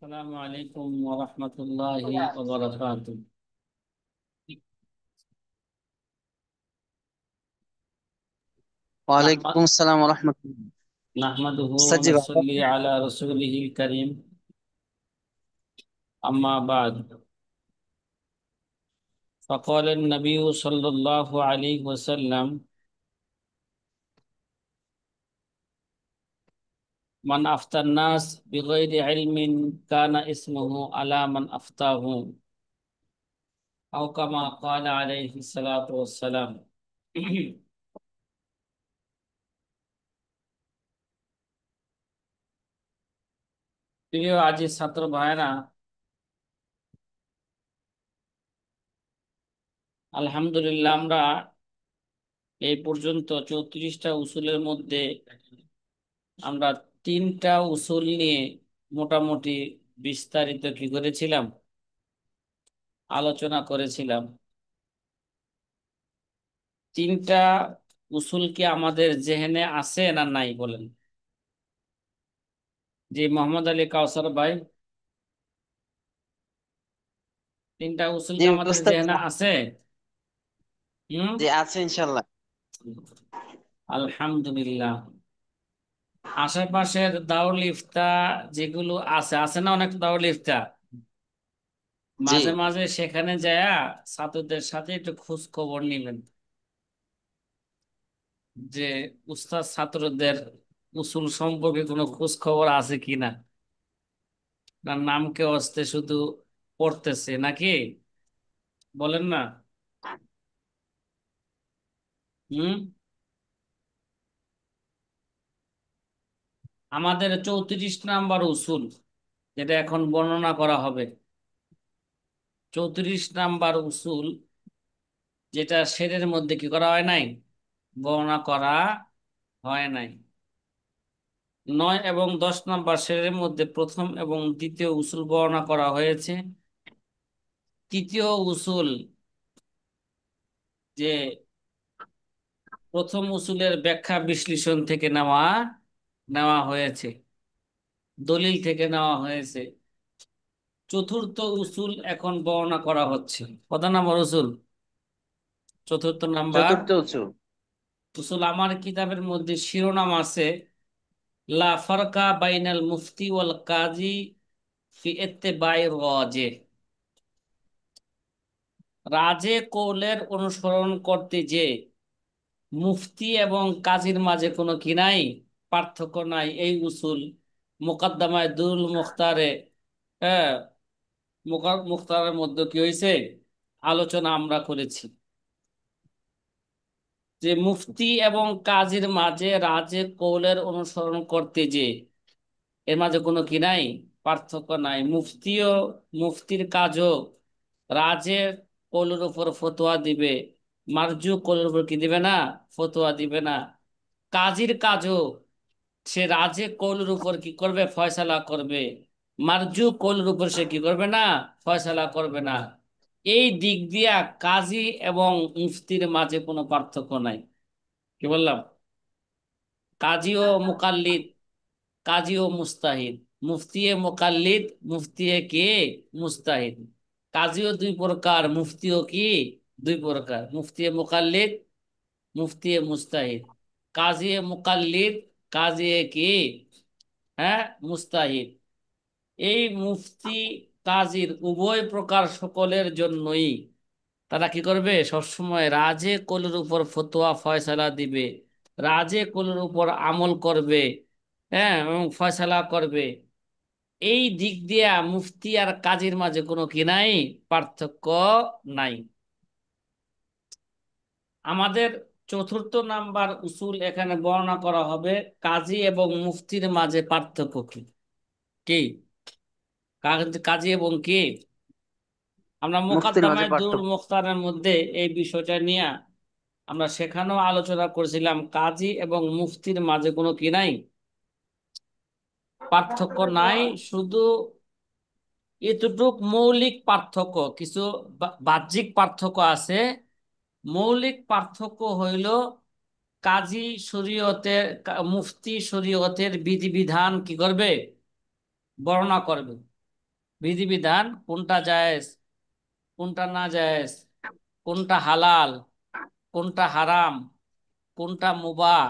আসসালামু আলাইকুম ওয়া রাহমাতুল্লাহি ওয়া বারাকাতুহু। ওয়ালাইকুম আসসালাম রহমতুল্লাহ। নাহমাদুহু ওয়া সাজ্জি ভালো নুসাল্লি আছেন? আলা রাসূলিহিল কারীম, আম্মা বা'দ। فقال النبي صلى الله عليه وسلم: من أفتى الناس بغير علم كان اسمه على من أفتاه، أو كما قال عليه الصلاة والسلام। প্রিয় আজিজ ছাত্র ভাইরা, আলহামদুলিল্লাহ আমরা এই পর্যন্ত 34টা উসুলের মধ্যে আমরা 3টা উসুল নিয়ে মোটামুটি বিস্তারিত কি করেছিলাম, আলোচনা করেছিলাম। 3টা উসুল কি আমাদের জেহেনে আছে না নাই বলেন? যে মোহাম্মদ আলী কাউসার ভাই, 3টা উসুল জি কি আমাদের উস্তাদ। জেহেনে আছে? হুম। জি আছে ইনশাল্লাহ। আলহামদুলিল্লাহ। আশেপাশের দারুল ইফতা যেগুলো আছে আছে না, অনেক দারুল ইফতা, জি মাঝে মাঝে সেখানে যায়া ছাত্রদের সাথে একটু খোঁজ খবর নিবেন যে উস্তাদ ছাত্রদের উসুল সম্পর্কে কোনো খোঁজ খবর আছে কিনা, না নামকে অস্তে শুধু পড়তেছে নাকি, বলেন না? হুম। আমাদের 34 নাম্বার উসুল যেটা এখন বর্ণনা করা হবে, 34 নাম্বার উসুল যেটা শেরের মধ্যে কি করা হয় নাই, বর্ণনা করা হয় নাই। 9 এবং 10 নাম্বার শেরের মধ্যে প্রথম এবং দ্বিতীয় উসুল বর্ণনা করা হয়েছে। তৃতীয় উসুল, যে প্রথম উসুলের ব্যাখ্যা বিশ্লেষণ থেকে নেওয়া নেওয়া হয়েছে, দলিল থেকে নেওয়া হয়েছে। চতুর্থ উসুল এখন বর্ণনা করা হচ্ছে। কত নম্বর উসুল? চতুর্থ নাম্বার চতুর্থ উঁচু। উসুল। আমার কিতাবের মধ্যে শিরোনাম আছে লা ফারকা বাইনাল মুফতি ওয়াল কাজী ফি ইত্তিবাই রাজে। রাজে কৌলের অনুসরণ করতে যে মুফতি এবং কাজীর মাঝে কোনো কি নাই, পার্থক্য নাই। এই উসুল মুকদ্দমায়ে দুরুল মুখতারে, হ্যাঁ, মুখতারের মধ্যে কি হয়েছে, আলোচনা আমরা করেছি যে মুফতি এবং কাজীর মাঝে রাজে কৌলের অনুসরণ করতে যে এর মাঝে কোনো কি নাই, পার্থক্য নাই। মুফতির কাজও রাজের কৌলের উপর ফতোয়া দিবে, মারজু কৌলের উপর কি দিবে না, ফতোয়া দিবে না। কাজীর কাজও সে রাজে কৌলের উপর কি করবে, ফয়সালা করবে, মারজু কৌলের উপর সে কি করবে না, ফয়সালা করবে না। এই দিক দিয়া কাজী এবং মুফতির মাঝে কোনো পার্থক্য নাই। কি বললাম? কাজী ও মুকাল্লিদ, কাজী ও মুস্তাহিদ, মুফতি এ মুকাল্লিদ, মুফতি এ কে, মুস্তাহিদ। কাজীও দুই প্রকার, মুফতিও কি দুই প্রকার, মুফতি এ মুকাল্লিদ, মুফতি এ মুস্তাহিদ। কাজী এ মুকাল্লিদ, কাজী এ কি, হ্যাঁ, মুস্তাহিদ। এই মুফতি কাজীর উভয় প্রকার সকলের জন্যই তারা কি করবে, সবসময় রাজে কোলের উপর ফতোয়া ফয়সালা দিবে, রাজে কোলের উপর আমল করবে, হ্যাঁ, এবং ফয়সালা করবে। এই দিক দিয়া মুফতি আর কাজীর মাঝে কোনো কি নাই, পার্থক্য নাই। আমাদের চতুর্থ নাম্বার উসুল এখানে বর্ণনা করা হবে কাজী এবং মুফতির মাঝে পার্থক্য কি। কি কাজী এবং কি, আমরা মুফতির মাঝে মোকাদ্দমায়ে দুরুল পার্থক্য। মুখতারের মধ্যে এই বিষয়টা নিয়ে আমরা সেখানেও আলোচনা করেছিলাম। কাজী এবং মুফতির মাঝে কোনো কি নাই, পার্থক্য নাই। শুধু এতটুক মৌলিক পার্থক্য, কিছু বাহ্যিক পার্থক্য আছে। মৌলিক পার্থক্য হইল কাজী শরীয়তের, মুফতি শরীয়তের বিধিবিধান কি করবে, বর্ণনা করবে। বিধিবিধান কোনটা জায়েজ, কোনটা না জায়েজ, কোনটা হালাল, কোনটা হারাম, কোনটা মুবাহ,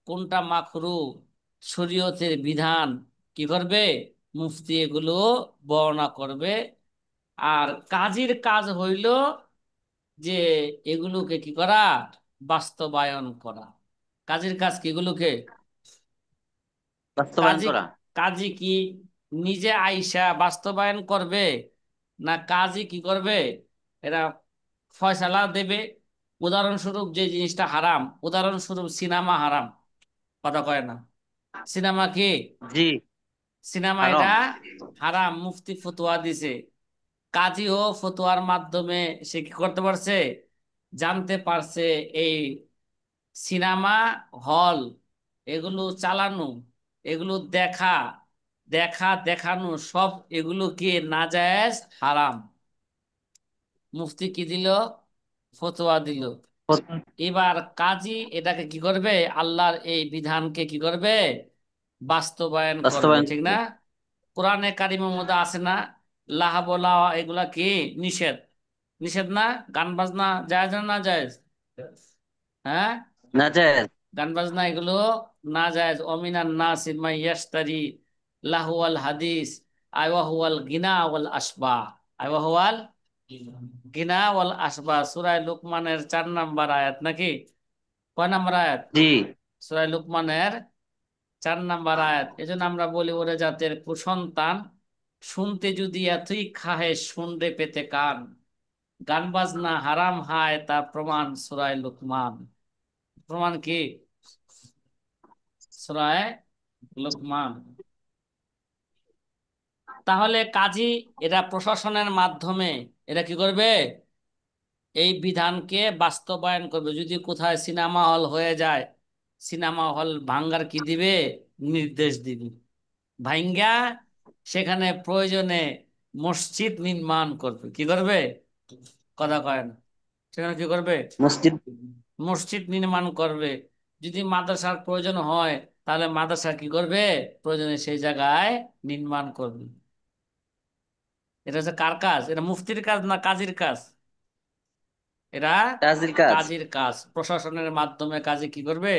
কোনটা মাকরু, শরীয়তের বিধান কি করবে? মুফতি এগুলো বর্ণনা করবে। আর কাজীর কাজ হইল যে এগুলোকে কি করা? বাস্তবায়ন করা। কাজীর কাজ কি এগুলোকে? বাস্তবায়ন কাজী করা। কাজী কি নিজে আইসা বাস্তবায়ন করবে, না কাজী কি করবে? এরা ফয়সালা দেবে। উদাহরণস্বরূপ যে জিনিসটা হারাম, উদাহরণস্বরূপ সিনেমা হারাম, কথা কয় না? সিনেমা কি? জি। সিনেমা এটা হারাম। হারাম, মুফতি ফতোয়া দিছে। কাজীও ফতোয়ার মাধ্যমে সে কি করতে পারছে? জানতে পারছে এই সিনেমা হল এগুলো চালানো, এগুলো দেখা, দেখানো সব এগুলো কি নাজায়েজ, হারাম। মুফতি কি দিল? ফতোয়া দিল। এবার কাজী এটাকে কি করবে? আল্লাহর এই বিধানকে কি করবে? বাস্তবায়ন করবে, বাস্তবায়ন ঠিক না? করবে। কোরআনে কারিমের মধ্যে আছে না, লাহা বলা এগুলা কি নিষেধ? নিষেধ না? গান বাজনা জায়েজ না না জায়েজ? হ্যাঁ, না জায়েজ। গান বাজনা এগুলো না জায়েজ। অমিনান নাসি মাই ইয়াশতারি লাহুয়াল হাদিস আইওয়াহুয়াল গিনা ওয়াল আসবা। আইওয়াহুয়াল গিনা ওয়াল আসবা, সূরা লুকমানের 4 নম্বর আয়াত নাকি? কয় নম্বর আয়াত? জি। সূরা লুকমানের 4 নম্বর আয়াত। এজন্য আমরা বলি ওরে জাতের কুসন্তান, শুনতে যদি এতই খাহে শুনরে পেতে কান। গান বাজনা হারাম হায় তার প্রমাণ সূরা লুকমান। প্রমাণ কি? সূরা লুকমান। তাহলে কাজী এরা প্রশাসনের মাধ্যমে এরা কি করবে? এই বিধানকে বাস্তবায়ন করবে। যদি কোথায় সিনেমা হল হয়ে যায়, সিনেমা হল ভাঙ্গার কি দিবে? নির্দেশ দিবে। ভাঙ্গা সেখানে প্রয়োজনে মসজিদ নির্মাণ করবে। কি করবে? কথা কয় না? সেখানে কি করবে? মসজিদ। মসজিদ নির্মাণ করবে। যদি মাদ্রাসার প্রয়োজন হয়, তাহলে মাদ্রাসা কি করবে? প্রয়োজনে সেই জায়গায় নির্মাণ করবে। এটা হচ্ছে কার কাজ? এটা মুফতির কাজ না কাজীর কাজ? এরা কাজীর কাজ। কাজীর কাজ। প্রশাসনের মাধ্যমে কাজী কি করবে?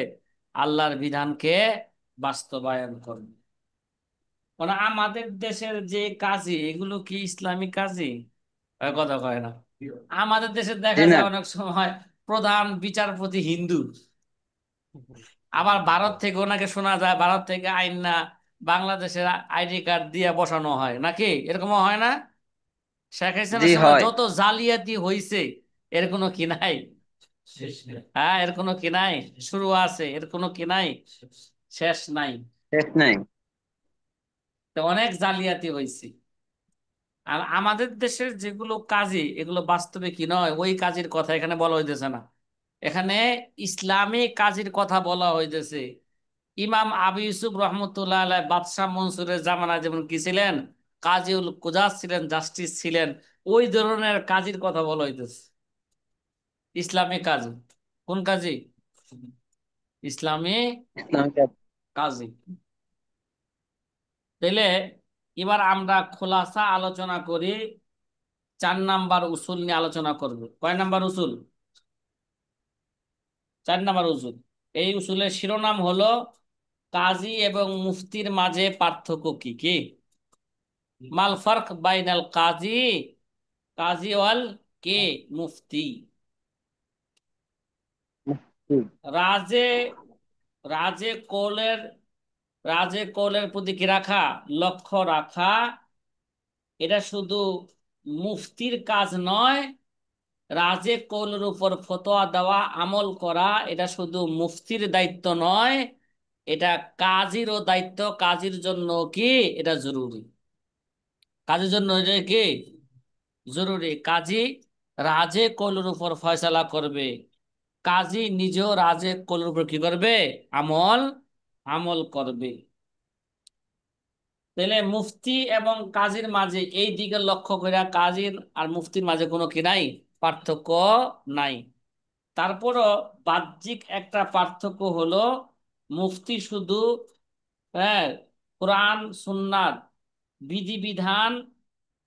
আল্লাহর বিধানকে বাস্তবায়ন করবে। মানে আমাদের দেশের যে কাজী এগুলো কি ইসলামিক কাজী? কথা কয় না? আমাদের দেশে জি দেখা না। যায় অনেক সময় প্রধান বিচারপতি হিন্দু, আবার ভারত থেকে ওনাকে শোনা যায় ভারত থেকে আইন না বাংলাদেশের আইডি কার্ড দিয়ে বসানো হয় নাকি? এরকম হয় না? শেখ জি হাসিনার সময় হয়। যত জালিয়াতি হইছে, এর কোনো কি নাই? হ্যাঁ, এর কোনো কি নাই? শুরু আছে, এর কোনো কি নাই? শেষ নাই। শেষ নাই। তো অনেক জালিয়াতি হইছে। আর আমাদের দেশের যেগুলো কাজী এগুলো বাস্তবে কি নয়, ওই কাজীর কথা এখানে বলা হইতেছে না। এখানে ইসলামী কাজীর কথা বলা হইতেছে। ইমাম আবু ইউসুফ রহমতুল্লাহ আলাইহ বাদশাহ মনসুরের জামানায় যেমন কি ছিলেন, কাজীউল কুজাত ছিলেন, জাস্টিস ছিলেন, ওই ধরনের কাজীর কথা বলা হইতেছে। ইসলামী কাজী। কোন কাজী? ইসলামী ইসলাম কাজ। কাজী। তাইলে এবার আমরা খোলাসা আলোচনা করি। 4 নাম্বার উসুল নিয়ে আলোচনা করব। কয় নাম্বার উসুল? 4 নাম্বার উসুল। এই উসুলের শিরোনাম হলো কাজী এবং মুফতির মাঝে পার্থক্য কি কি? মাল ফারক বাইনাল কাজী, কাজী ওয়াল কে মুফতি। জি। রাজে রাজে কৌলের রাজে কৌলের প্রতি কি রাখা? লক্ষ্য রাখা। এটা শুধু মুফতির কাজ নয়। রাজে কৌলের উপর ফতোয়া দেওয়া, আমল করা, এটা শুধু মুফতির দায়িত্ব নয়, এটা কাজীরও দায়িত্ব। কাজীর জন্য কি এটা জরুরি? কাজের জন্য এটা কি জরুরি? কাজী রাজে কৌলের উপর ফয়সালা করবে। কাজী নিজেও রাজে কৌলের উপর কি করবে? আমল আমল করবে। তাহলে মুফতি এবং কাজীর মাঝে এই দিকে লক্ষ্য করে কাজীর আর মুফতির মাঝে কোনো কি নাই? পার্থক্য নাই। তারপরও বাহ্যিক একটা পার্থক্য হলো, মুফতি শুধু, হ্যাঁ, কোরআন সুন্নাত বিধিবিধান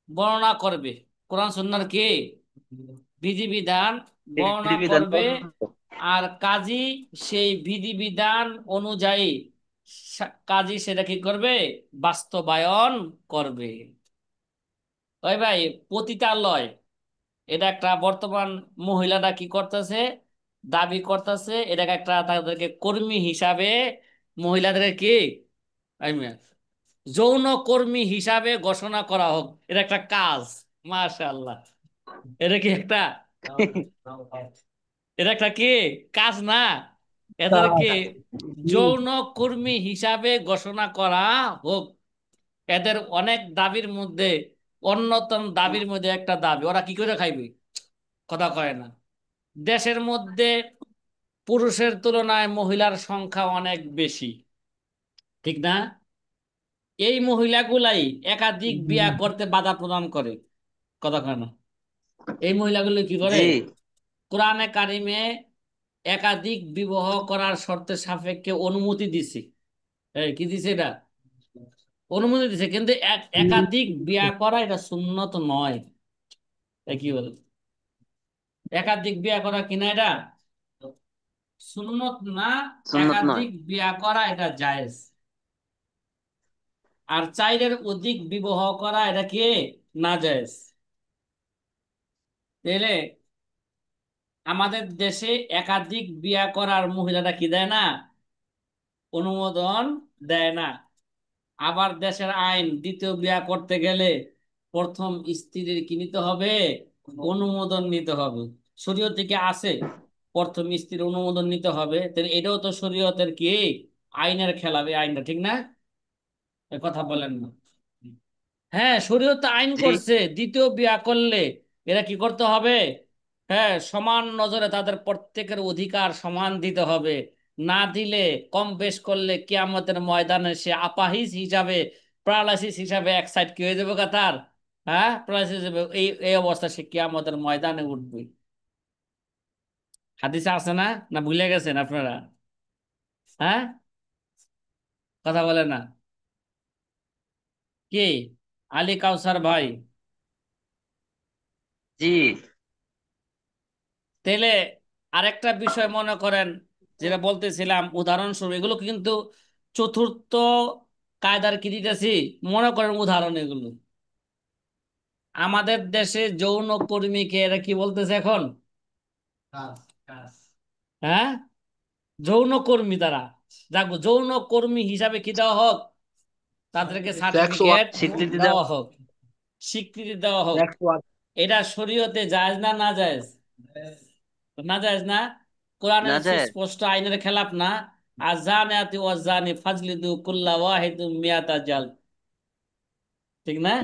বর্ণনা করবে। কোরআন সুন্নাহর কি বিধিবিধান বর্ণনা বিধিবিধান করবে। পালন করতে। আর কাজী সেই বিধিবিধান অনুযায়ী কাজী সেটা কি করবে, বাস্তবায়ন করবে। ওই ভাই, পতিতালয়, এটা একটা বর্তমান মহিলারা কি করতেছে, দাবি করতেছে এটাকে একটা তাদেরকে কর্মী হিসাবে, মহিলাদের কি I mean, যৌন কর্মী হিসাবে ঘোষণা করা হোক, এটা একটা কাজ। মাশাআল্লাহ, এটা কি একটা, এটা একটা কি কাজ না, এদেরকে যৌন কর্মী হিসাবে ঘোষণা করা হোক। এদের অনেক দাবির মধ্যে অন্যতম দাবির মধ্যে একটা দাবি, ওরা কি করে খাইবে, কথা কয় না। দেশের মধ্যে পুরুষের তুলনায় মহিলার সংখ্যা অনেক বেশি, ঠিক না? এই মহিলাগুলাই একাধিক বিয়া করতে বাধা প্রদান করে, কথা কয় না। এই মহিলাগুলো কি করে, জি কোরআনে কারিমে একাধিক বিবাহ করার শর্তের সাপেক্ষে অনুমতি দিছে। এই কি দিছে এটা, অনুমতি দিছে, কিন্তু একাধিক বিয়া করা এটা সুন্নত নয়। এই কি বলে, একাধিক বিয়া করা কিনা এটা সুন্নত না, সুন্নত নয়। একাধিক বিয়া করা এটা জায়েজ। আর চাইরের অধিক বিবাহ করা এটা কি না জায়েজ। তাহলে আমাদের দেশে একাধিক বিয়া করার মহিলারা কি দেয় না, অনুমোদন দেয় না। আবার দেশের আইন দ্বিতীয় বিয়া করতে গেলে প্রথম স্ত্রীর কি নিতে হবে, অনুমোদন নিতে হবে। শরীয়ত থেকে আছে প্রথম স্ত্রীর অনুমোদন নিতে হবে, তাহলে এটাও তো শরীয়তের কি আইনের খেলাফ, এই আইনটা ঠিক না? এ কথা বলেন না। হ্যাঁ, শরীয়ত আইন জি করছে দ্বিতীয় বিয়া করলে এরা কি করতে হবে, হ্যাঁ সমান নজরে তাদের প্রত্যেকের অধিকার সমান দিতে হবে। না দিলে, কম বেশ করলে কিয়ামতের ময়দানে সে আপাহিজ হিসাবে, প্যারালাইসিস হিসাবে এক সাইড কি হয়ে যাবে তার, হ্যাঁ প্যারালাইসিস হিসেবে এই এই অবস্থা সে কিয়ামতের ময়দানে উঠবে। হাদিসে আছে না, না ভুলে গেছেন আপনারা? হ্যাঁ, কথা বলে না কি আলী কাউসার ভাই? জি তাহলে আরেকটা বিষয় মনে করেন, যেটা বলতেছিলাম উদাহরণস্বরূপ, এগুলো কিন্তু চতুর্থ কায়দার কি দিতেছি, মনে করেন উদাহরণ এগুলো। আমাদের দেশে যৌন কর্মীকে এরা কি বলতেছে এখন, কাজ, কাজ। হ্যাঁ, যৌন কর্মী তারা, যাক যৌন কর্মী হিসাবে কি দেওয়া হোক, তাদেরকে সার্টিফিকেট স্বীকৃতি দেওয়া দেওয়া। হোক, স্বীকৃতি দেওয়া হোক। এটা শরীয়তে জায়েজ না না জায়েজ, না জায়েজ না? না কোরআনের যায়। সুস্পষ্ট আইনের খেলাফ না? আযানিয়াতি ওয়াজানি ফাজলিদু কুল্লা ওয়াহিদুম মিয়াতা জাল, ঠিক না?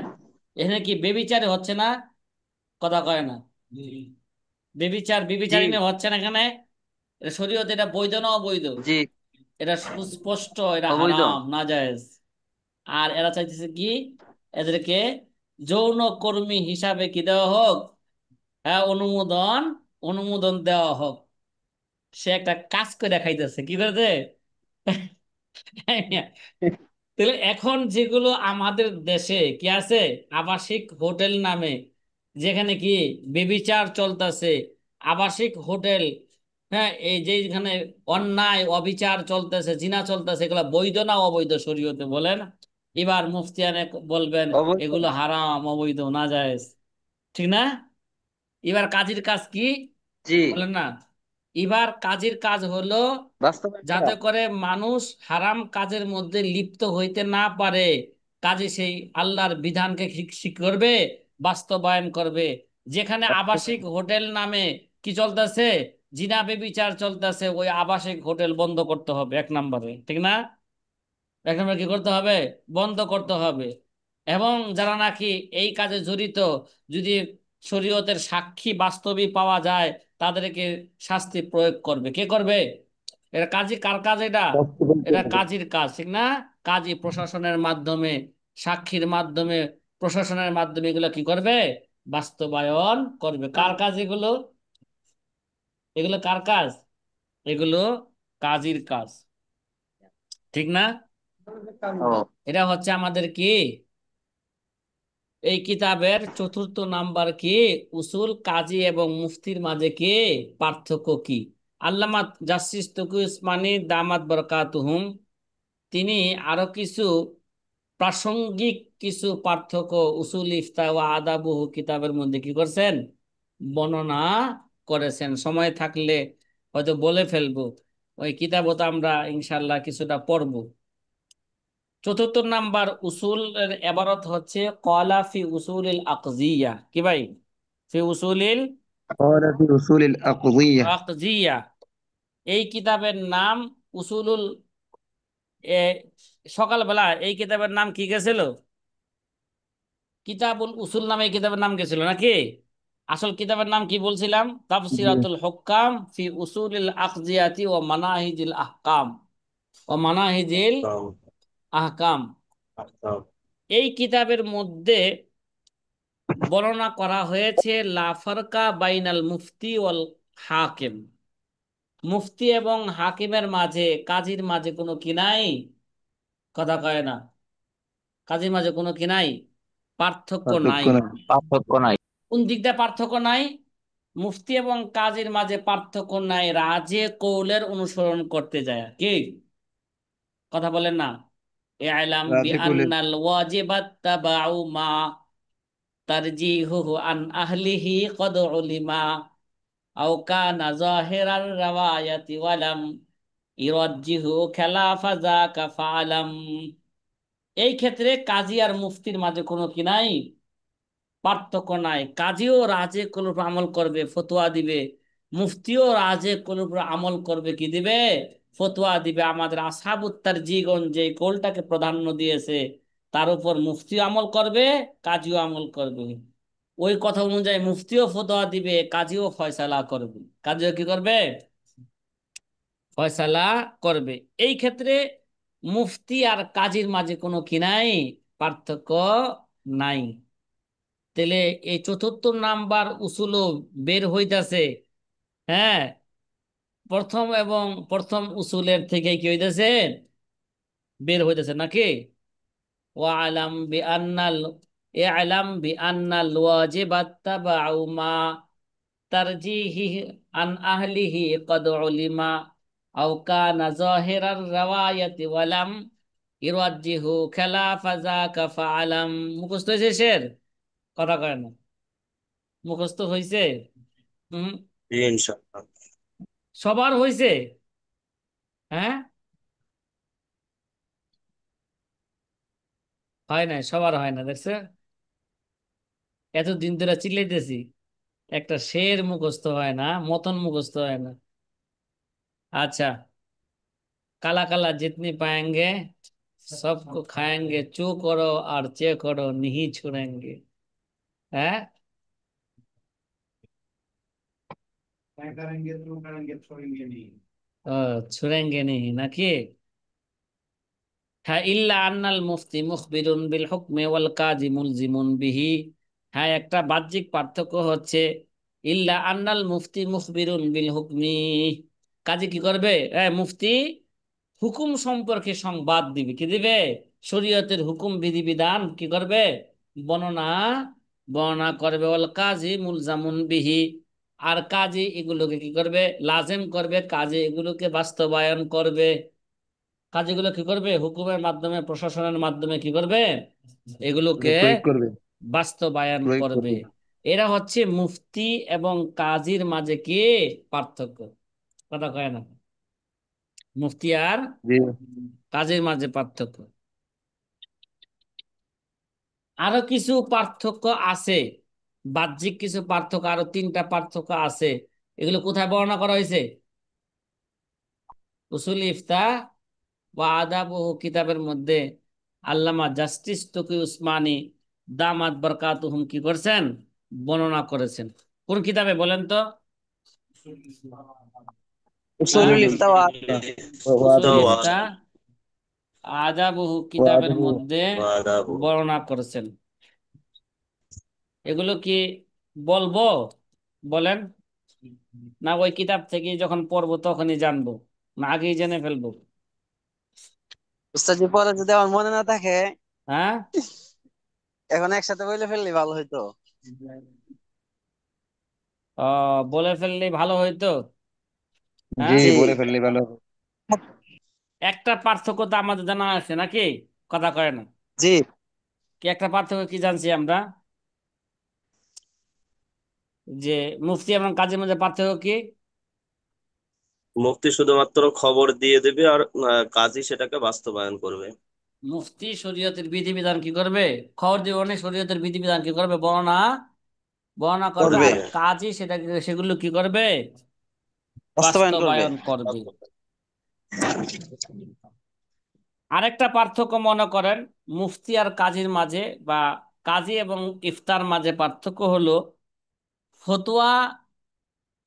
এখানে কি বেবিচারে হচ্ছে না, কথা কয় না। বেবিচার জি বেবিচারিনী হচ্ছে না এখানে? এটা শরীয়তে এটা বৈধ না অবৈধ? জি এটা সুস্পষ্ট, এটা অবৈধ। হারাম না জায়েজ। আর এরা চাইতেছে কি, এদেরকে যৌন কর্মী হিসাবে কি দেওয়া হোক, হ্যাঁ অনুমোদন, অনুমোদন দেওয়া হোক। সে একটা কাজ করে দেখাইতেছে, কি করেছে তাহলে এখন যেগুলো আমাদের দেশে কি আছে, আবাসিক হোটেল নামে, যেখানে কি বেবিচার চলতেছে, আবাসিক হোটেল, হ্যাঁ এই যে এখানে অন্যায় অবিচার চলতেছে, জিনা চলতেছে, এগুলো বৈধ না অবৈধ শরীয়তে বলেন? এবার মুফতিয়ানে বলবেন অবৈধ। এগুলো হারাম, অবৈধ, না জায়েজ, ঠিক না? এবার কাজীর কাজ কি জি বলেন না? এবার কাজীর কাজ হলো বাস্তবায়ন করা। যাতে করে মানুষ হারাম কাজের মধ্যে লিপ্ত হইতে না পারে, কাজে সেই আল্লাহর বিধানকে কি করবে, বাস্তবায়ন করবে। যেখানে আবাসিক বাস্তবায়ন। হোটেল নামে কি চলতেছে, জিনা বেবিচার চলতেছে, ওই আবাসিক হোটেল বন্ধ করতে হবে এক নম্বরে, ঠিক না? এক নম্বরে কি করতে হবে, বন্ধ করতে হবে। এবং যারা নাকি এই কাজে জড়িত, যদি শরীয়তের সাক্ষী বাস্তবিক পাওয়া যায়, তাদেরকে শাস্তি প্রয়োগ করবে। কে করবে? এটা কাজী কার কাজ এটা? বাস্তবায়ন এটা করতে হবে। কাজীর কাজ, ঠিক না? কাজী প্রশাসনের মাধ্যমে, সাক্ষীর মাধ্যমে, প্রশাসনের মাধ্যমে এগুলো কি করবে, বাস্তবায়ন করবে। কার কাজ এগুলো, এগুলো কার কাজ, এগুলো কাজীর কাজ, ঠিক না? ও এটা হচ্ছে আমাদের কি এই কিতাবের চতুর্থ নাম্বার কি? উসুল, কাজী এবং মুফতির মাঝে কি পার্থক্য কি? আল্লামা জাসিস তকি উসমানী দামাত বরকাতুহুম তিনি আরো কিছু প্রাসঙ্গিক কিছু পার্থক্য উসুল ইফতা ও আদাবুহু কিতাবের মধ্যে কি করছেন? বর্ণনা করেছেন। সময় থাকলে হয়তো বলে ফেলবো। ওই কিতাবও তো আমরা ইনশাল্লাহ কিছুটা পড়বো। চতুর্থ নাম্বার উসুলের এবারত হচ্ছে কলা ফি উসুলিল আকজিয়া। কি ভাই? ফি উসুলিল قال في أصول الأقضية. আকজিয়া। এই কিতাবের নাম উসুলুল এ, সকালবেলা এই কিতাবের নাম কি গেছিল? কিতাবুল উসুল নামে এই কিতাবের নাম গেছিল নাকি? আসল কিতাবের নাম কি বলছিলাম? জি। তাফসিরাতুল হুক্কাম ফি উসুলিল আকজিয়াতি ও মানাহিজিল আহকাম ও মানাহিজিল আহকাম। এই কিতাবের মধ্যে বর্ণনা করা হয়েছে লা ফারকা বাইনাল মুফতি ওয়াল হাকিম। মুফতি এবং হাকিমের মাঝে, কাজীর মাঝে কোনো কি নাই? কথা কয় না। কাজীর মাঝে কোনো কি নাই? পার্থক্য নাই। পার্থক্য নাই। পার্থক্য নাই। কোন দিক দিয়ে পার্থক্য নাই? মুফতি এবং কাজীর মাঝে পার্থক্য নাই রাজে কৌলের অনুসরণ করতে যায়। কি কথা বলেন না? ইআলাম রাজে কুলের। বিআন্নাল ওয়াজিবাত তাবাউ মা তারজিহুহু আন আহলিহি কদ উলিমা আও কানা যাহিরার রাওয়ায়াতি ওয়ালাম ইরাজ্জিহু খেলাফা যাকা ফালাম। এই ক্ষেত্রে কাজী আর মুফতির মাঝে কোনো কি নাই? পার্থক্য নাই। কাজীও রাজে কোন উপর আমল করবে, ফতোয়া দিবে। মুফতিও রাজে কোন উপর আমল করবে, কি দিবে? ফতোয়া দিবে। আমাদের আসহাবুত তারজিগণ যে কৌলটাকে প্রাধান্য দিয়েছে তার উপর মুফতিও আমল করবে, কাজীও আমল করবে। ওই কথা অনুযায়ী মুফতিও ফতোয়া দিবে, কাজীও ফয়সালা করবে। কাজীও কি করবে? ফয়সালা করবে। এই ক্ষেত্রে মুফতি আর কাজীর মাঝে কোনো কি নাই? পার্থক্য নাই। তাহলে এই চতুর্থ নাম্বার উসুলও বের হইতাছে। হ্যাঁ, প্রথম উসুলের থেকে কি হইতাছে? বের হইতাছে নাকি? ওয়ালাম বিআন্নাল ইআলাম বিআন্নাল ওয়াজিবাত তাবাউ মা তারজিহি আন আহলিহি কদ উলিমা আও কানা যাহিরার রাওয়ায়াতি ওয়ালাম ইরাজ্জিহু খেলাফা যাকা ফাআলাম। মুখস্থ হয়েছে শের? কথা কয় না। মুখস্থ হয়েছে? হুম। জি ইনশাআল্লাহ। সবার হয়েছে? হ্যাঁ, হয় নাই, সবার হয় না, দেখছে? এতদিন ধরে চিল্লাইতেছি, একটা শের মুখস্থ হয় না, মতন মুখস্থ হয় না। আচ্ছা, কালা কালা जितनी पाएंगे सबको खाएंगे, चू करो और चे करो नहीं छोड़ेंगे। হ্যাঁ, क्या करेंगे तुम करेंगे छोड़ेंगे नहीं। ও ছুড়েঙ্গে নেই নাকি? হ্যাঁ, ইল্লা আন্নাল মুফতি মুখবিরুন বিল হুকমি ওয়াল কাজী মুলজিমুন বিহি। হ্যাঁ, একটা বাহ্যিক পার্থক্য হচ্ছে ইল্লা আন্নাল মুফতি মুখবিরুন বিল হুকমি। কাজী কি করবে? মুফতি হুকুম সম্পর্কে সংবাদ দিবে। কি দিবে? শরীয়তের হুকুম বিধিবিধান কি করবে? বর্ণনা বর্ণনা করবে। ওয়াল কাজী মুলজামুন বিহি। আর কাজী এগুলোকে কি করবে? লাজেম করবে। কাজী এগুলোকে বাস্তবায়ন করবে। কাজগুলো কি করবে? হুকুমের মাধ্যমে, প্রশাসনের মাধ্যমে কি করবে? এগুলোকে এটা প্রয়োগ করবে। বাস্তবায়ন প্রয়োগ করবে। করবে। এরা হচ্ছে মুফতি এবং কাজীর মাঝে কি পার্থক্য? কথা কয় না। মুফতি আর জি। কাজীর মাঝে পার্থক্য। আরো কিছু পার্থক্য আছে, বাহ্যিক কিছু পার্থক্য, আরো তিনটা পার্থক্য আছে। এগুলো কোথায় বর্ণনা করা হয়েছে? উসুল ইফতা ওয়া আদাবহু কিতাবের মধ্যে আল্লামা জাস্টিস তকি উসমানী দামাত বরকাতুহুম কি করছেন? বর্ণনা করেছেন। কোন কিতাবে বলেন তো? হ্যাঁ, উসুলুল উসুলুল ইফতা ওয়া উসুল ওয়াদিহি ইফতা আদাবহু কিতাবের ওয়াদিহি। মধ্যে আদাবু। বর্ণনা করেছেন। এগুলো কি বলবো? বলেন, না ওই কিতাব থেকে যখন পড়বো তখনই জানবো, না আগেই জেনে ফেলবো? উস্তাদ জি পরে যদি আমার মনে না থাকে হ্যাঁ, এখন একসাথে বলে ফেললে ভালো হইতো। বলে ফেললে ভালো হইতো। জি, হ্যাঁ, জি বলে ফেললে ভালো হবে। একটা পার্থক্য তো আমাদের জানা আছে নাকি? কথা কয় না জি। কি? একটা পার্থক্য কি জানছি আমরা, যে মুফতি এবং কাজীর মধ্যে পার্থক্য কি? মুফতি শুধুমাত্র খবর দিয়ে দেবে আর কাজী সেটাকে বাস্তবায়ন করবে। মুফতি শরীয়তের বিধিবিধান কি করবে? খবর দিবে, অনেক শরীয়তের বিধিবিধান কি করবে? বর্ণনা বর্ণনা করবে। করবে। আর কাজী সেগুলো কি করবে? বাস্তবায়ন করবে। বাস্তবায়ন করবে। আরেকটা পার্থক্য মনে করেন মুফতি আর কাজীর মাঝে, বা কাজী এবং ইফতার মাঝে পার্থক্য হলো ফতোয়া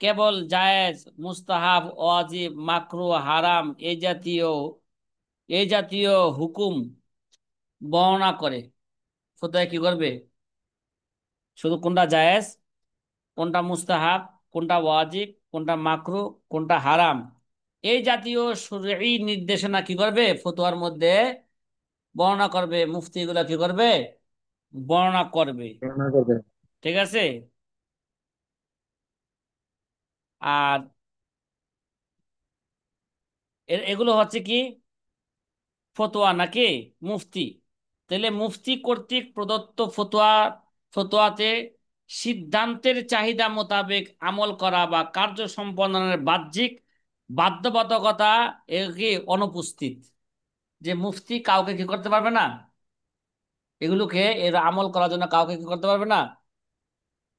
কেবল জায়েজ, মুস্তাহাব, ওয়াজিব, মাকরুহ, হারাম এই জাতীয় হুকুম বর্ণনা করে। ফতোয়া কি করবে? শুধু কোনটা জায়েজ, কোনটা মুস্তাহাব, কোনটা ওয়াজিব, কোনটা মাকরুহ, কোনটা হারাম, এই জাতীয় শরঈ নির্দেশনা কি করবে? ফতোয়ার মধ্যে বর্ণনা করবে। মুফতি এগুলা কি করবে? বর্ণনা করবে। গণনা করবে। ঠিক আছে। আর এগুলো হচ্ছে কি? ফতোয়া নাকি? মুফতি। তাহলে মুফতি কর্তৃক প্রদত্ত ফতোয়াতে সিদ্ধান্তের চাহিদা মোতাবেক আমল করা বা কার্য সম্পাদনের বাহ্যিক বাধ্যবাধকতা কি অনুপস্থিত। যে মুফতি কাউকে কি করতে পারবে না, এগুলোকে এর আমল করার জন্য কাউকে কি করতে পারবে না,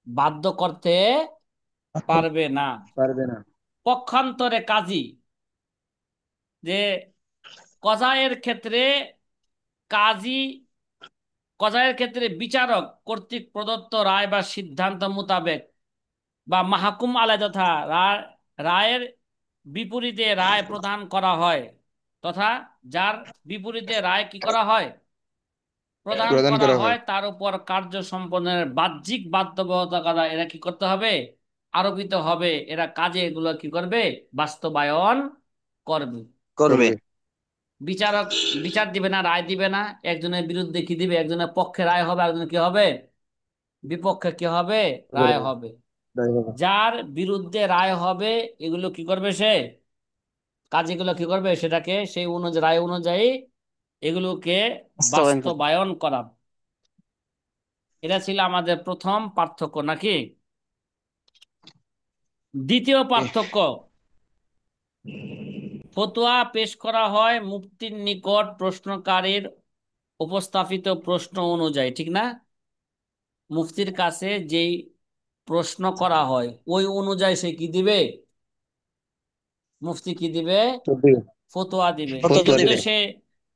বাধ্য করতে পারবে না। পারবে না। পক্ষান্তরে কাজী, যে কজায়ের ক্ষেত্রে কাজী কজায়ের ক্ষেত্রে বিচারক কর্তৃক প্রদত্ত রায় বা সিদ্ধান্ত মোতাবেক বা মাহকুম আলাদা যথা রায়ের বিপরীতে রায় প্রদান করা হয়, তথা যার বিপরীতে রায় কি করা হয়? প্রদান প্রদান করা করা হয়। হয়, তার উপর কার্য সম্পাদনের বাহ্যিক বাধ্যবাধকতা এরা কি করতে হবে? আরোপিত হবে। এরা কাজে এগুলো কি করবে? বাস্তবায়ন করবে। করবে। করবে। বিচারক বিচার দিবে না, রায় দিবে না। একজনের বিরুদ্ধে কি দিবে? একজনের পক্ষে রায় হবে, একজনের কি হবে? বিপক্ষে কি হবে? রায় করবে। হবে। তাই হবে। যার বিরুদ্ধে রায় হবে এগুলো কি করবে সে? কাজীগুলো কি করবে? সেটাকে সেই অনুযায়ী, রায় অনুযায়ী এগুলোকে বাস্তবায়ন করবে। বাস্তবায়ন করা। এটা ছিল আমাদের প্রথম পার্থক্য নাকি? দ্বিতীয় পার্থক্য, ফতোয়া পেশ করা হয় মুফতির নিকট প্রশ্নকারীর উপস্থাপিত প্রশ্ন অনুযায়ী, ঠিক না? মুফতির কাছে যেই প্রশ্ন করা হয় ওই অনুযায়ী সে কি দিবে? মুফতি কি দিবে? চলবে। ফতোয়া দিবে। এই ফতোয়া জন্য দিবে। সে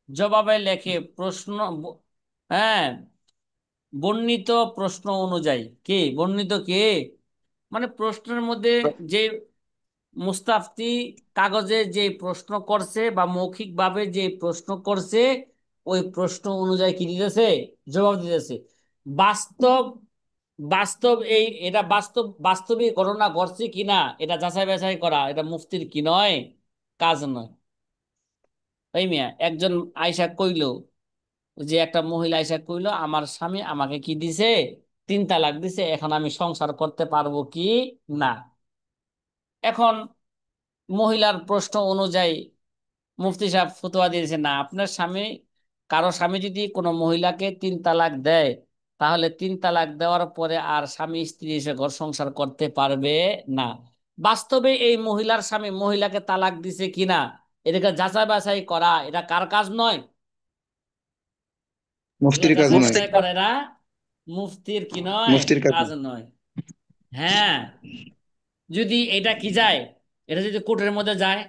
জবাবে লেখে হ্যাঁ, বর্ণিত প্রশ্ন অনুযায়ী। কি বর্ণিত? কি মানে প্রশ্নের মধ্যে যে মুস্তাফতি কাগজে যে প্রশ্ন করছে বা মৌখিক ভাবে যে প্রশ্ন করছে ওই প্রশ্ন অনুযায়ী কি দিতেছে? জবাব দিতেছে। বাস্তব বাস্তব এটা বাস্তবিক ঘটনা ঘটছে কিনা এটা যাচাই বাছাই করা এটা মুফতির কি নয়? কাজ নয়। তাই মিয়া একজন আয়সা কইলো, যে একটা মহিলা আয়সা কইলো আমার স্বামী আমাকে কি দিছে? 3 তালাক দিছে, এখন আমি সংসার করতে পারবো কি না? এখন মহিলার প্রশ্ন অনুযায়ী মুফতি সাহেব ফতোয়া দিয়েছে, না, আপনার স্বামী, কারো স্বামী যদি কোনো মহিলাকে 3 তালাক দেয় তাহলে 3 তালাক দেওয়ার পরে আর স্বামী স্ত্রী এসে ঘর সংসার করতে পারবে না। বাস্তবে এই মহিলার স্বামী মহিলাকে তালাক দিছে কিনা এটাকে যাচাই বাছাই করা এটা কার কাজ নয়? এগুলো মুফতির কাজ যাচাই নয়। বাছাই করে না, মুফতির কি নয়? মুফতির কাজ কাজ নয়। নয়। হ্যাঁ, যদি এটা কি যায়, এটা যদি কোর্টের মধ্যে যায়,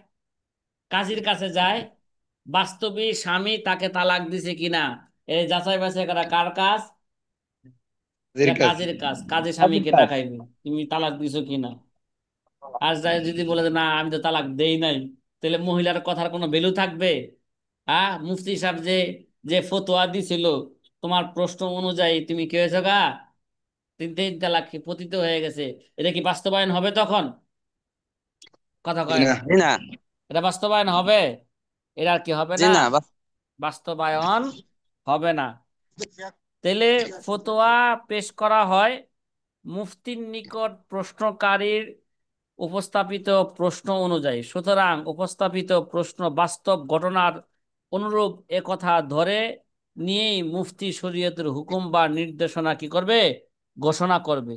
কাজীর কাছে যায়, বাস্তবে স্বামী তাকে তালাক দিছে কিনা এই যাচাই বাছাই করা কার কাজ? কাজের এটা কাজ। কাজের কাজ। কাজে স্বামীকে দেখাইবে তুমি তালাক দিছো কিনা। আর যাই যদি বলে যে, না আমি তো তালাক দেই নাই, তাহলে মহিলার কথার কোনো ভ্যালু থাকবে? মুফতি সাহেব যে যে ফতোয়া দিছিল তোমার প্রশ্ন অনুযায়ী তুমি কি হয়েছো গা? 3 তালাক পতিত হয়ে গেছে, এটা কি বাস্তবায়ন হবে তখন? কথা জি কয় না। না। জি না। এটা বাস্তবায়ন হবে? এটা আর কি হবে জি না? না। বাস্তবায়ন হবে না। তাহলে ফতোয়া পেশ করা হয় মুফতির নিকট প্রশ্নকারীর উপস্থাপিত প্রশ্ন অনুযায়ী। সুতরাং উপস্থাপিত প্রশ্ন বাস্তব ঘটনার অনুরূপ একথা ধরে নিয়েই মুফতি শরীয়তের হুকুম বা নির্দেশনা কি করবে? ঘোষণা করবে।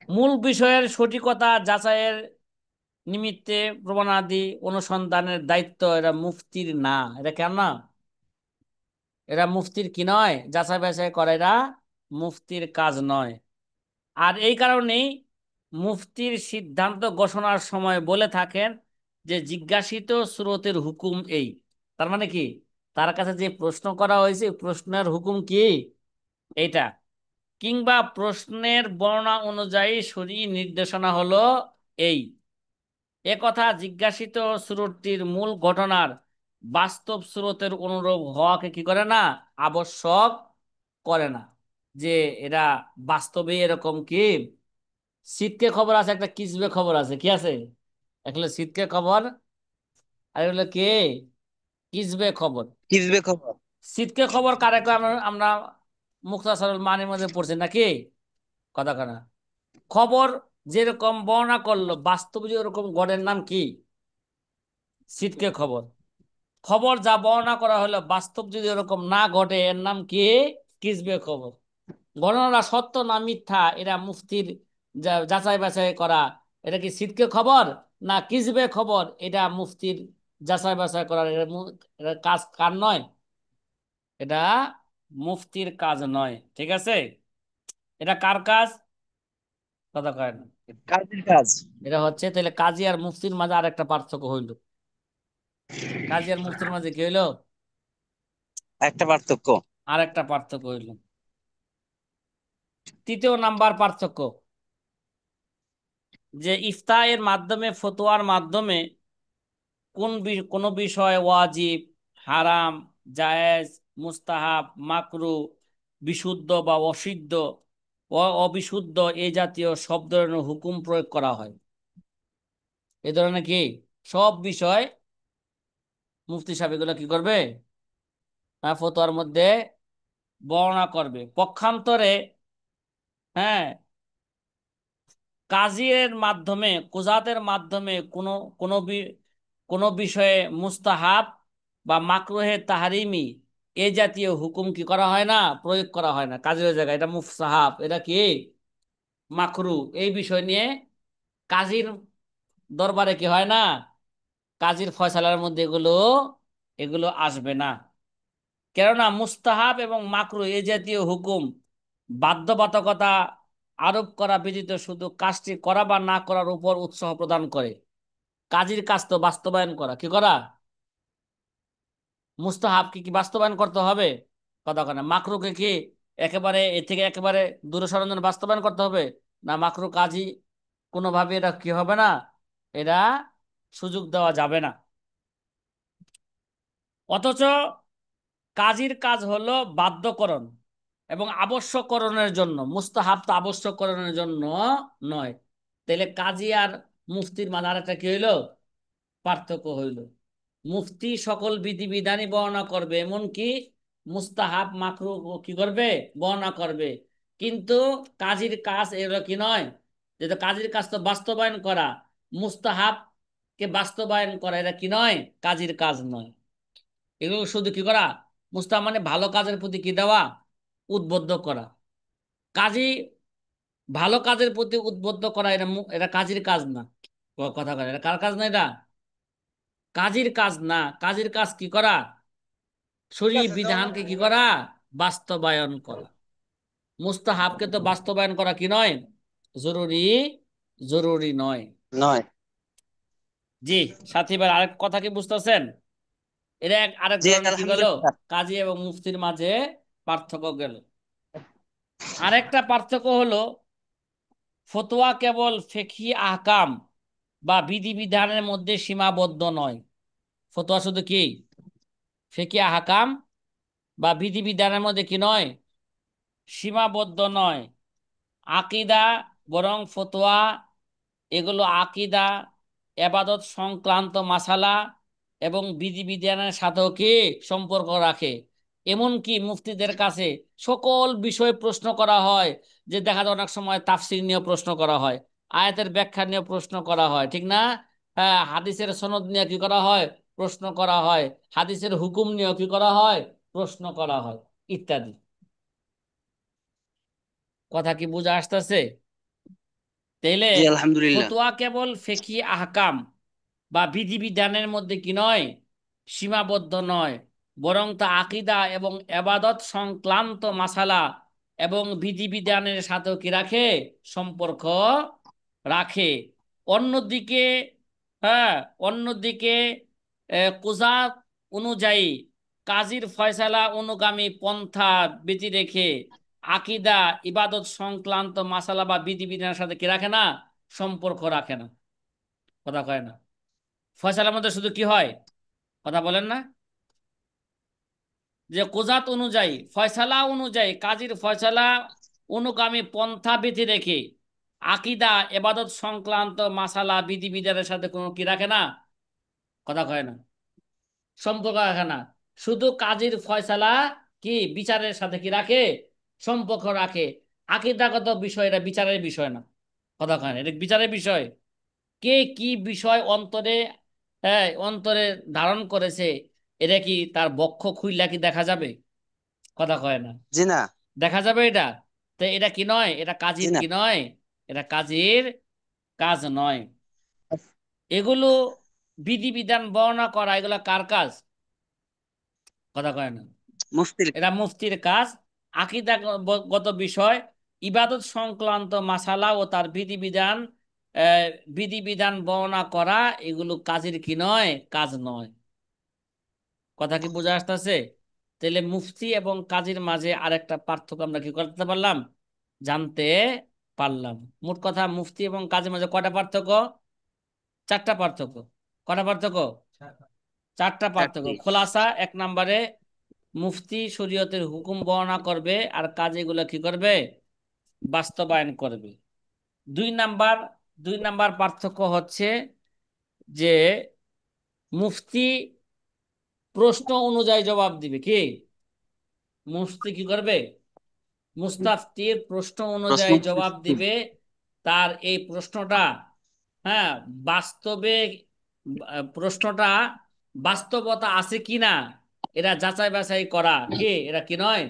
মূল বিষয়ের সঠিকতা যাচাইয়ের নিমিত্তে প্রমাণাদি অনুসন্ধানের দায়িত্ব এরা মুফতির না। এটা কেন না? এরা মুফতির কি নয়? যাচাই বাছাই করে, এরা মুফতির কাজ নয়। আর এই কারণেই মুফতির সিদ্ধান্ত ঘোষণার সময় বলে থাকেন যে জিজ্ঞাসিত সুরতের হুকুম এই। তার মানে কি, তার কাছে যে প্রশ্ন করা হয়েছে প্রশ্নের হুকুম কি এইটা, কিংবা প্রশ্নের বর্ণনা অনুযায়ী শরীয়ী নির্দেশনা হলো এই। একথা জিজ্ঞাসিত সুরটির মূল ঘটনার বাস্তব সুরতের অনুরূপ হওয়াকে কি করে না? আবশ্যক করে না। যে এরা বাস্তবে এরকম কি শীতকে খবর আছে, একটা কিসবে খবর আছে, কি আছে? একটা হলো শীতকে খবর, আর হলো কে কিসবে খবর। কিসবে খবর। শীতকে খবর কারে কয়? আমরা আমরা মুক্তাসরুল মানির মধ্যে পড়ছি নাকি? কথা কানা খবর যেরকম বর্ণনা করলো বাস্তবে যে ওরকম গড়ের নাম কি? শীতকে খবর। খবর যা বর্ণনা করা হলো বাস্তব যদি ওরকম না ঘটে এর নাম কি? কিসবে খবর। ঘটনাটা সত্য না মিথ্যা এরা মুফতির যাচাই বাছাই করা। এটা কি সিদকে খবর না কিসবে খবর, এটা মুফতির যাচাই বাছাই করার এটা কাজ কার নয়? এটা মুফতির কাজ নয়। ঠিক আছে? এটা কার কাজ? কথা কয় না। কাজের কাজ। এটা হচ্ছে, তাহলে কাজী আর মুফতির মাঝে আর একটা পার্থক্য হইল। কাজী আর মুফতির মাঝে কি হইলো? একটা পার্থক্য। আর একটা পার্থক্য হইল। তৃতীয় নাম্বার পার্থক্য, যে ইফতা এর মাধ্যমে ফতোয়ার মাধ্যমে কোন বিষয় ওয়াজিব, হারাম, জায়েজ, মুস্তাহাব, মাকরু, বিশুদ্ধ বা অসিদ্ধ ও অবিশুদ্ধ এই জাতীয় সব ধরনের হুকুম প্রয়োগ করা হয়। এ ধরনের কি সব বিষয় মুফতি সাহেব এগুলো কি করবে? ফতোয়ার মধ্যে বর্ণনা করবে। পক্ষান্তরে হ্যাঁ কাজীর মাধ্যমে কুজাতের মাধ্যমে কোনো কোনো বিষয়ে মুস্তাহাব বা মাকরুহে তাহারিমি এই জাতীয় হুকুম কি করা হয় না? প্রয়োগ করা হয় না কাজীর জায়গায়। এটা মুস্তাহাব, এটা কি মাকরু, এই বিষয় নিয়ে কাজীর দরবারে কি হয় না? কাজীর ফয়সালার মধ্যে এগুলো এগুলো আসবে না। কেননা মুস্তাহাব এবং মাকরু এই জাতীয় হুকুম বাধ্যবাধকতা আরোপ করা ব্যতীত শুধু কাজটি করা বা না করার উপর উৎসাহ প্রদান করে। কাজীর কাজ তো বাস্তবায়ন করা, কি করা? মুস্তাহাব কি কি বাস্তবায়ন করতে হবে? কথা কেন মাকরুকে কি একেবারে এ থেকে একেবারে দূরে সরানোর জন্য বাস্তবায়ন করতে হবে না? মাকরু কাজী কোনোভাবে এটা কি হবে না, এটা সুযোগ দেওয়া যাবে না। অথচ কাজীর কাজ হলো বাধ্যকরণ এবং আবশ্যকরণের জন্য, মুস্তাহাব তো আবশ্যকরণের জন্য নয়। তাহলে কাজী আর মুফতির মাঝে আরেকটা কি হইলো? পার্থক্য হইল। মুফতি সকল বিধিবিধানই বর্ণনা করবে, এমনকি মুস্তাহাব মাকরু কি করবে? বর্ণনা করবে। কিন্তু কাজীর কাজ এগুলো কি নয়, যেটা কাজীর কাজ তো বাস্তবায়ন করা, মুস্তাহাব কে বাস্তবায়ন করা এটা কি নয়? কাজীর কাজ নয়। এগুলো শুধু কি করা? মুস্তাহাব মানে ভালো কাজের প্রতি কি দেওয়া? উদ্বুদ্ধ করা। কাজী ভালো কাজের প্রতি উদ্বুদ্ধ করা, এটা এটা কাজীর কাজ না। কথা কয় এটা কার কাজ না? এটা কাজীর কাজ না। কাজীর কাজ কি করা? শরীয়ী বিধানকে কি করা? বাস্তবায়ন করা। মুস্তাহাবকে তো বাস্তবায়ন করা কি নয়? জরুরি জরুরি নয়। নয়। জি সাথী ভাই, আরেক কথা কি বুঝতেছেন? এটা আরেক জি ধরনের কি গেল, আলহামদুলিল্লাহ। কাজী এবং মুফতির মাঝে পার্থক্য গেল। আরেকটা পার্থক্য হলো ফতোয়া কেবল ফিকহি আহকাম বা বিধিবিধানের মধ্যে সীমাবদ্ধ নয়। ফতোয়া শুধু কি ফিকহি আহকাম বা বিধিবিধানের মধ্যে কি নয়? সীমাবদ্ধ নয়। আকিদা বরং ফতোয়া এগুলো আকিদা, এবাদত সংক্রান্ত মাসালা এবং বিধিবিধানের সাথেও কি সম্পর্ক রাখে। এমনকি মুফতিদের কাছে সকল বিষয়ে প্রশ্ন করা হয়, যে দেখা যায় অনেক সময় তাফসীর নিয়ে প্রশ্ন করা হয়, আয়াতের ব্যাখ্যা নিয়ে প্রশ্ন করা হয়, ঠিক না? হ্যাঁ, হাদিসের সনদ নিয়ে কি করা হয়, প্রশ্ন করা হয়, হাদিসের হুকুম নিয়ে কি করা হয়, প্রশ্ন করা হয়, ইত্যাদি। কথা কি বুঝা আসতেছে? তাইলে জি আলহামদুলিল্লাহ। ফতোয়া কেবল ফিকহি আহকাম বা বিধিবিধানের মধ্যে কি নয়, সীমাবদ্ধ নয়, বরং তা আকীদা এবং এবাদত সংক্রান্ত মাসালা এবং বিধিবিধানের সাথেও কি রাখে, সম্পর্ক রাখে। অন্যদিকে, হ্যাঁ, অন্যদিকে কুজাত অনুযায়ী কাজীর ফয়সালা অনুগামী পন্থা ব্যতি রেখে আকীদা ইবাদত সংক্রান্ত মাসালা বা বিধিবিধানের সাথে কি রাখে না, সম্পর্ক রাখে না। কথা কয় না। ফয়সালার মধ্যে শুধু কি হয়, কথা বলেন না, যে কুজাত অনুযায়ী ফয়সালা অনুযায়ী কাজীর ফয়সালা অনুগামী পন্থা বিধি রেখে আকীদা এবাদত সংক্রান্ত মাসালা বিধিবিধানের সাথে কোনো কি রাখে না, কথা কয় না, সম্পর্ক রাখে না। শুধু কাজীর ফয়সালা কি বিচারের সাথে কি রাখে, সম্পর্ক রাখে। আকীদাগত বিষয় এটা বিচারের বিষয় না, কথা কয় না, এটা বিচারের বিষয়। কে কি বিষয় অন্তরে, হ্যাঁ, অন্তরে ধারণ করেছে, এটা কি তার বক্ষ খুইলা কি দেখা যাবে, কথা কয় না, জি না। দেখা যাবে এটা? তো এটা কি নয়, এটা জি কাজীর না। কি নয়, এটা কাজীর কাজ নয়। এগুলো বিধিবিধান বর্ণনা করা, এগুলো কার কাজ, কথা কয় না, মুফতির। এটা মুফতির কাজ। আকীদাগত বিষয়, ইবাদত সংক্রান্ত মাসালা ও তার বিধিবিধান, আহ, বিধিবিধান বর্ণনা করা, এগুলো কাজের কি নয়, কাজ নয়। কথা কি বোঝা আসতেছে? তাহলে মুফতি এবং কাজীর মাঝে আরেকটা পার্থক্য আমরা কি করতে পারলাম, জানতে পারলাম। মোট কথা মুফতি এবং কাজীর মাঝে কয়টা পার্থক্য, চারটা পার্থক্য। কয়টা পার্থক্য, চারটা পার্থক্য। চারটি। খোলাসা এক নম্বরে, মুফতি শরীয়তের হুকুম বর্ণনা করবে আর কাজী এগুলো কি করবে, বাস্তবায়ন করবে। দুই নাম্বার, দুই নাম্বার পার্থক্য হচ্ছে যে মুফতি প্রশ্ন অনুযায়ী জবাব দিবে, কি মুফতি কি করবে, মুস্তাফতির প্রশ্ন প্রশ্ন। অনুযায়ী জবাব দিবে। তার এই প্রশ্নটা, হ্যাঁ, বাস্তবে, প্রশ্নটা বাস্তবতা আছে কিনা এরা যাচাই বাছাই করা, কি এরা কি নয়,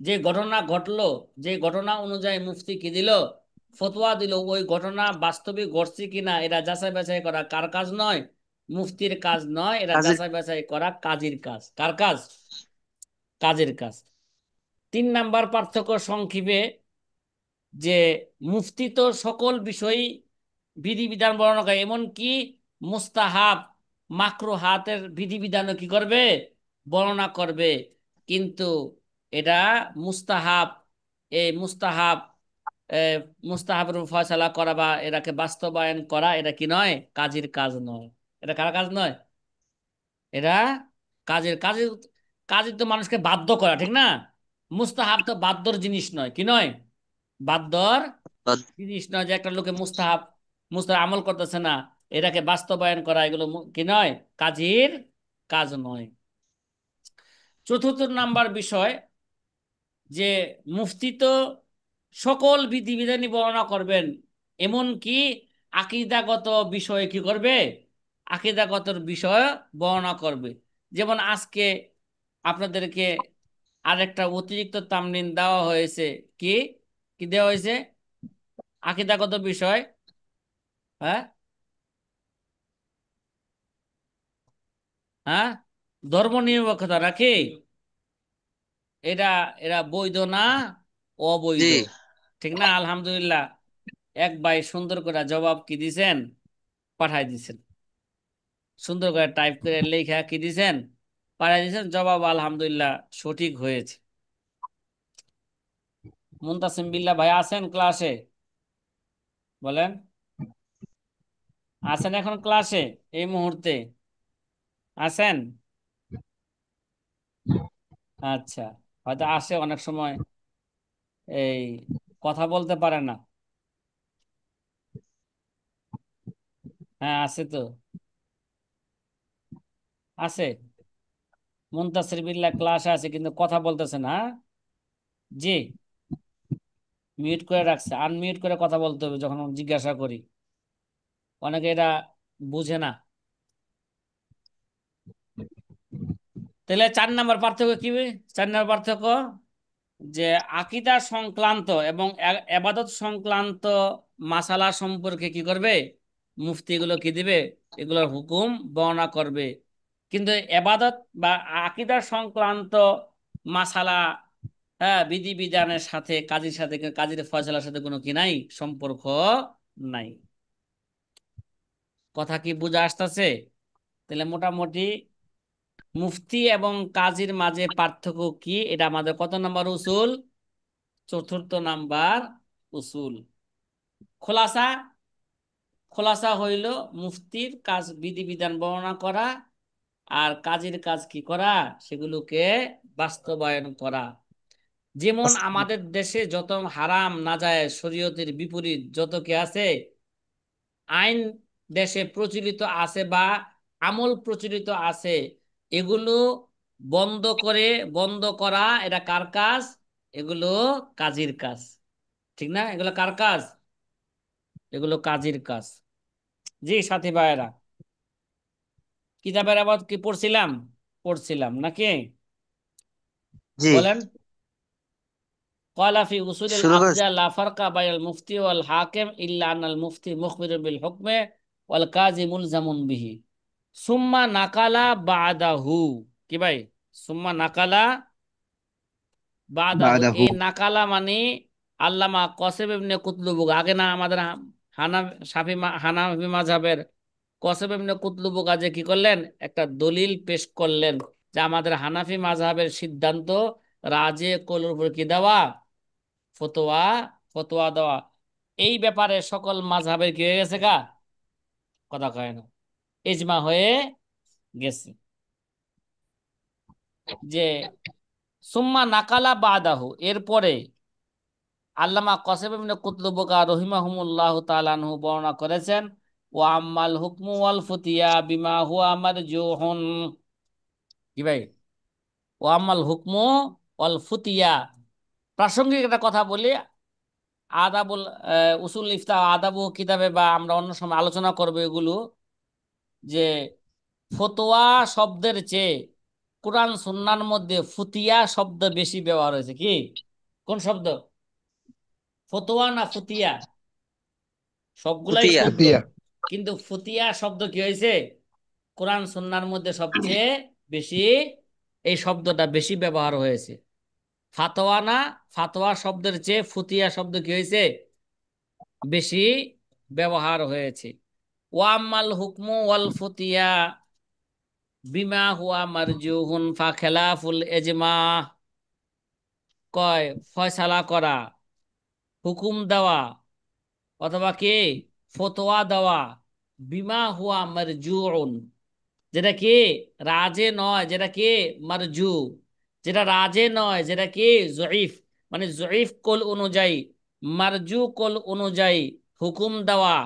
যে ঘটনা ঘটলো, যে ঘটনা অনুযায়ী মুফতি কি দিল, ফতোয়া দিল, ওই ঘটনা বাস্তবে ঘটছে কিনা এরা যাচাই বাছাই করা কার কাজ নয়, মুফতির কাজ নয়, এরা কাজের। যাচাই বাছাই করা কাজীর কাজ। কার কাজ, কাজের কাজ। তিন নাম্বার পার্থক্য সংক্ষেপে, যে মুফতি তো সকল বিষয়ই বিধিবিধান বর্ণনা করে, এমনকি মুস্তাহাব মাকরুহাতের বিধিবিধানও কি করবে, বর্ণনা করবে। কিন্তু এটা মুস্তাহাব, এই মুস্তাহাব, এ, মুস্তাহাবের উপর ফয়সালা করা বা এটাকে বাস্তবায়ন করা, এটা কি নয়, কাজের কাজ নয়। এটা কার কাজ নয়, এটা কাজের কাজের, কাজের তো মানুষকে বাধ্য করা, ঠিক না? মুস্তাহাব তো বাধ্যর জিনিস নয়, কি নয়, বাধ্যর জিনিস নয়, যে একটা লোকে মুস্তাহাব, মুস্তাহাব আমল করতেছে না, এটাকে বাস্তবায়ন করা, এগুলো কি নয়, কাজের কাজ নয়। চতুর্থ নাম্বার বিষয়, যে মুফতি তো সকল বিধিবিধানই বর্ণনা করবেন, এমনকি আকীদাগত বিষয়ে কি করবে, আকীদাগত বিষয় বর্ণনা করবে। যেমন আজকে আপনাদেরকে আরেকটা অতিরিক্ত তামরিন দেওয়া হয়েছে, কি কি দেওয়া হয়েছে, আকীদাগত বিষয়, হ্যাঁ, হ্যাঁ, ধর্ম নিরপেক্ষতা রাখি, এটা, এরা বৈধ না জি। অবৈধ, ঠিক না? আলহামদুলিল্লাহ, এক ভাই সুন্দর করে জবাব কি দিছেন, পাঠাই দিছেন, সুন্দর করে টাইপ করে লেখা কি দিছেন, পাঠাই দিছেন, জবাব আলহামদুলিল্লাহ সঠিক হয়েছে। মুনতাসিম বিল্লাহ ভাই আছেন ক্লাসে, বলেন, আছেন এখন ক্লাসে এই মুহূর্তে, আছেন? আচ্ছা, হয়তো আসে অনেক সময় এই কথা বলতে পারে না। হ্যাঁ আছে তো, আছে। মুনতাসির বিল্লাহ ক্লাসে আছে কিন্তু কথা বলতেছে না। জি, মিউট করে রাখছে, আনমিউট করে কথা বলতে হবে যখন জিজ্ঞাসা করি। অনেকে এটা বুঝে না। তাহলে 4 নম্বর পার্থক্য কি? 4 নম্বর পার্থক্য যে আকীদা সংক্রান্ত এবং এবাদত সংক্রান্ত মাসালা সম্পর্কে কি করবে? মুফতি এগুলো কি দিবে? এগুলোর হুকুম বর্ণনা করবে। কিন্তু এবাদত বা আকীদা সংক্রান্ত মাসালা, হ্যাঁ, বিধিবিধানের সাথে কাজীর সাথে, কাজীর ফয়সালার সাথে কোনো কি নাই, সম্পর্ক নাই। কথা কি বুঝা আসতেছে? তাহলে মোটামুটি মুফতি এবং কাজীর মাঝে পার্থক্য কি, এটা আমাদের কত নাম্বার উসুল? 4র্থ নাম্বার উসুল। খোলাসা, খোলাসা হইল মুফতির কাজ বিধিবিধান বর্ণনা করা, আর কাজীর কাজ কি করা? সেগুলোকে বাস্তবায়ন করা। যেমন আমাদের দেশে যত হারাম নাজায়েজ শরীয়তের বিপরীত যত কি আছে, আইন দেশে প্রচলিত আছে বা আমল প্রচলিত আছে, এগুলো বন্ধ করা, এটা কার কাজ? এগুলো কাজীর কাজ। ঠিক না? এগুলো কার কাজ? এগুলো কাজীর কাজ। জি সাথী ভাইয়েরা, কিতাবের আবাদ কি পড়ছিলাম নাকি? জি, বলেন। قال في أصول শুরু করেছি। العقيدة لا فرق بين المفتي والحاكم إلا أن المفتي مخبر بالحكم والقاضي ملزم به ثم نقل بعده। কি ভাই? সুম্মা নাকালা বাদাহু, বাদাহু। এই নাকালা মানে আল্লামা কসেব ইবনে কুতলুবুক, আগে না আমাদের হানাফি মাযহাবের কসেব ইবনে কুতলুবুক আজ কি করলেন? একটা দলিল পেশ করলেন যে আমাদের হানাফি মাযহাবের সিদ্ধান্ত রাজে কলুর উপর কি দেওয়া? ফতোয়া, ফতোয়া দেওয়া। এই ব্যাপারে সকল মাযহাবের কি হয়ে গেছে গা? কথা কয় না, ইজমা হয়ে গেছে যে সুম্মা নাকালা বাদাহু, এরপরে আল্লামা কসেম ইবনে কুতলুবকা রহিমাহুমুল্লাহ তাআলা আনহু বর্ণনা করেছেন, ওয়া আম্মাল হুকমু ওয়াল ফুতিয়া বিমা হুয়া মারজুহুন। কি ভাই? ওয়া আম্মাল হুকমু ওয়াল ফুতিয়া, প্রাসঙ্গিক একটা কথা বলি। আদাবুল উসুল ইফতা আদাবু কিতাবে বা আমরা অন্য সময় আলোচনা করবো এগুলো, যে ফতোয়া শব্দের চেয়ে কুরআন সুন্নাহর মধ্যে ফুতিয়া শব্দ বেশি ব্যবহার হয়েছে। কি, কোন শব্দ? ফতোয়া না ফুতিয়া? সবগুলাই ফুতিয়া। শুদ্ধ, ফুতিয়া। কিন্তু ফুতিয়া শব্দ কি হয়েছে? কোরআন সুন্নাহর মধ্যে সবচেয়ে বেশি এই শব্দটা বেশি ব্যবহার হয়েছে। ফাতোয়া না, ফাতোয়া শব্দের চেয়ে ফুতিয়া শব্দ কি হয়েছে? বেশি ব্যবহার হয়েছে। ওয়াম্মাল হুকমু ওয়াল ফুতিয়া বিমা হুয়া মারজুহুন ফা খেলাফুল এজমা, কয় ফয়সালা করা, হুকুম দেওয়া, অথবা কি ফতোয়া দেওয়া, বিমা হুয়া মারজুউন, যেটা কি রাজে নয়, যেটা কি মারজু, যেটা রাজে নয়, যেটা কি জয়ীফ, মানে জয়ীফ কোল অনুযায়ী, মারজু কোল অনুযায়ী হুকুম দেওয়া